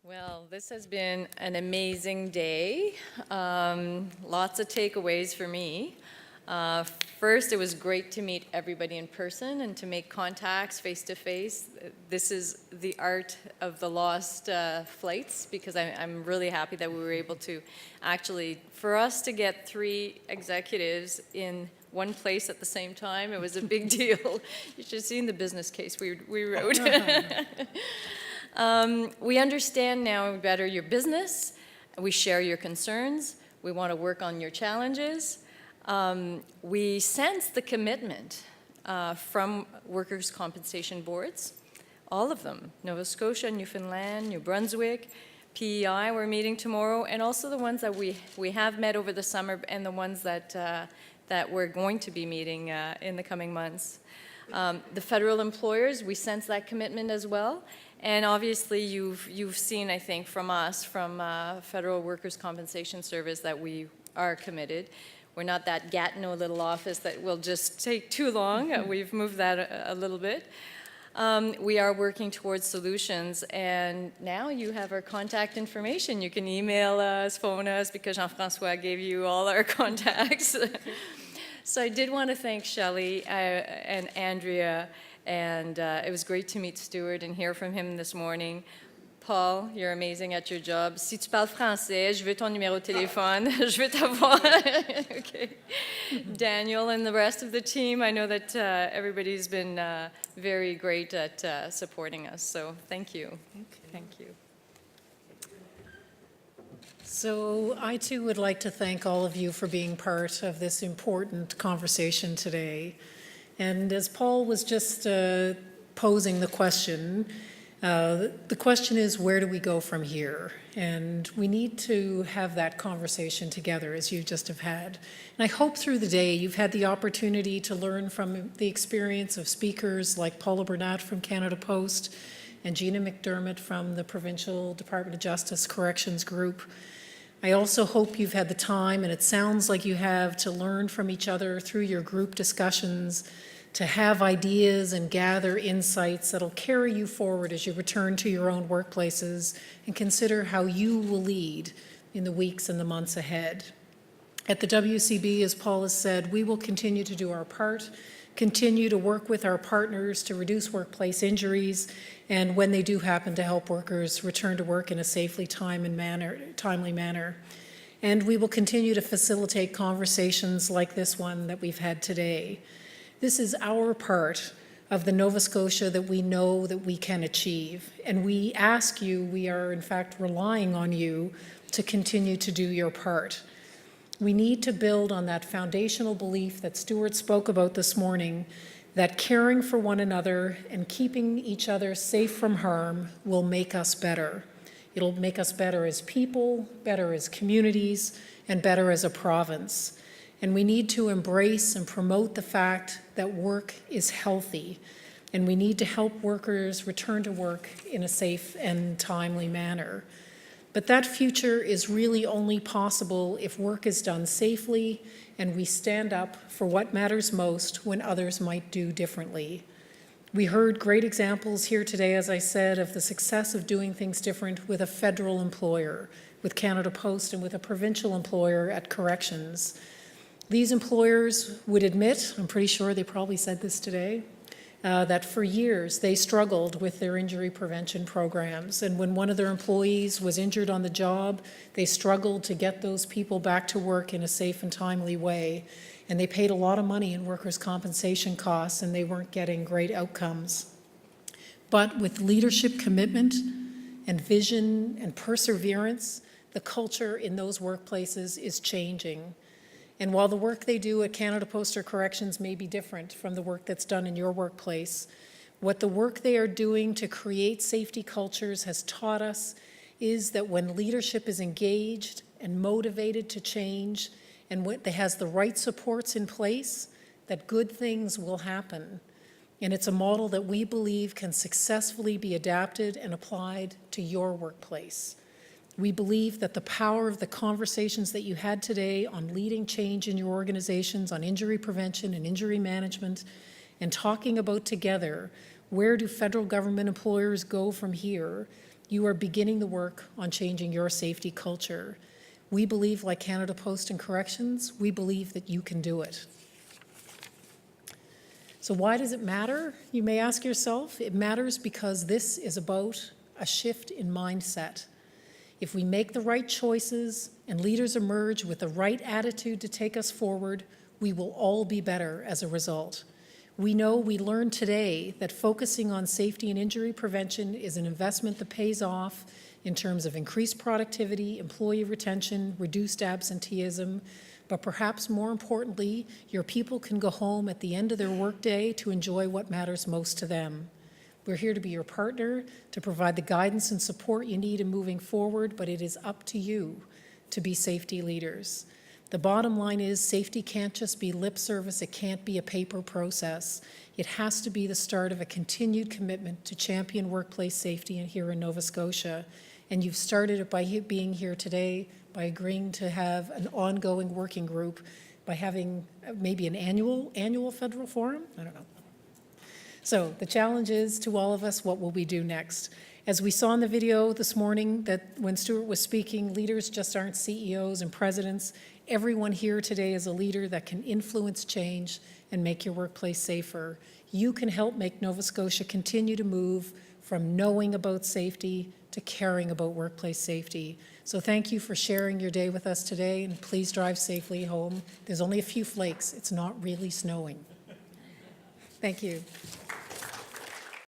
Well, this has been an amazing day. Lots of takeaways for me. First, it was great to meet everybody in person and to make contacts face to face. This is the art of the lost flights, because I'm really happy that we were able to actually, for us to get 3 executives in one place at the same time, it was a big deal. You should have seen the business case we wrote. We understand now better your business. We share your concerns. We want to work on your challenges. We sense the commitment from workers' compensation boards, all of them, Nova Scotia, Newfoundland, New Brunswick, PEI, we're meeting tomorrow, and also the ones that we have met over the summer and the ones that we're going to be meeting in the coming months. The federal employers, we sense that commitment as well. And obviously, you've seen, I think, from us, from Federal Workers' Compensation Service, that we are committed. We're not that Gatineau little office that will just take too long. We've moved that a little bit. We are working towards solutions, and now you have our contact information. You can email us, phone us, because Jean-François gave you all our contacts. So I did want to thank Shelley and Andrea, and it was great to meet Stuart and hear from him this morning. Paul, you're amazing at your job. Si tu parles français, je veux ton numéro de téléphone. Je veux t'avoir. Okay. Daniel and the rest of the team, I know that everybody's been very great at supporting us, so thank you. Okay. Thank you. So I too would like to thank all of you for being part of this important conversation today. And as Paul was just posing the question is, where do we go from here? And we need to have that conversation together, as you just have had. And I hope through the day you've had the opportunity to learn from the experience of speakers like Paula Burnett from Canada Post and Gina McDermott from the Provincial Department of Justice Corrections Group. I also hope you've had the time, and it sounds like you have, to learn from each other through your group discussions, to have ideas and gather insights that'll carry you forward as you return to your own workplaces and consider how you will lead in the weeks and the months ahead. At the WCB, as Paul has said, we will continue to do our part, continue to work with our partners to reduce workplace injuries, and when they do happen, to help workers return to work in a safely timely manner. And we will continue to facilitate conversations like this one that we've had today. This is our part of the Nova Scotia that we know that we can achieve. And we ask you, we are in fact relying on you to continue to do your part. We need to build on that foundational belief that Stuart spoke about this morning, that caring for one another and keeping each other safe from harm will make us better. It'll make us better as people, better as communities, and better as a province. And we need to embrace and promote the fact that work is healthy, and we need to help workers return to work in a safe and timely manner. But that future is really only possible if work is done safely and we stand up for what matters most when others might do differently. We heard great examples here today, as I said, of the success of doing things different with a federal employer, with Canada Post, and with a provincial employer at Corrections. These employers would admit, I'm pretty sure they probably said this today, that for years they struggled with their injury prevention programs. And when one of their employees was injured on the job, they struggled to get those people back to work in a safe and timely way. And they paid a lot of money in workers' compensation costs, and they weren't getting great outcomes. But with leadership commitment and vision and perseverance, the culture in those workplaces is changing. And while the work they do at Canada Post or Corrections may be different from the work that's done in your workplace, what the work they are doing to create safety cultures has taught us is that when leadership is engaged and motivated to change, and when it has the right supports in place, that good things will happen. And it's a model that we believe can successfully be adapted and applied to your workplace. We believe that the power of the conversations that you had today on leading change in your organizations, on injury prevention and injury management, and talking about together, where do federal government employers go from here, You are beginning the work on changing your safety culture. We believe, like Canada Post and Corrections, we believe that you can do it. So why does it matter? You may ask yourself. It matters because this is about a shift in mindset. If we make the right choices and leaders emerge with the right attitude to take us forward, we will all be better as a result. We learned today that focusing on safety and injury prevention is an investment that pays off in terms of increased productivity, employee retention, reduced absenteeism, but perhaps more importantly, your people can go home at the end of their workday to enjoy what matters most to them. We're here to be your partner, to provide the guidance and support you need in moving forward, but it is up to you to be safety leaders. The bottom line is safety can't just be lip service, it can't be a paper process. It has to be the start of a continued commitment to champion workplace safety here in Nova Scotia. And you've started it by being here today, by agreeing to have an ongoing working group, by having maybe an annual federal forum? I don't know. So the challenge is to all of us, what will we do next? As we saw in the video this morning, that when Stuart was speaking, leaders just aren't CEOs and presidents. Everyone here today is a leader that can influence change and make your workplace safer. You can help make Nova Scotia continue to move from knowing about safety to caring about workplace safety. So thank you for sharing your day with us today, and please drive safely home. There's only a few flakes. It's not really snowing. Thank you.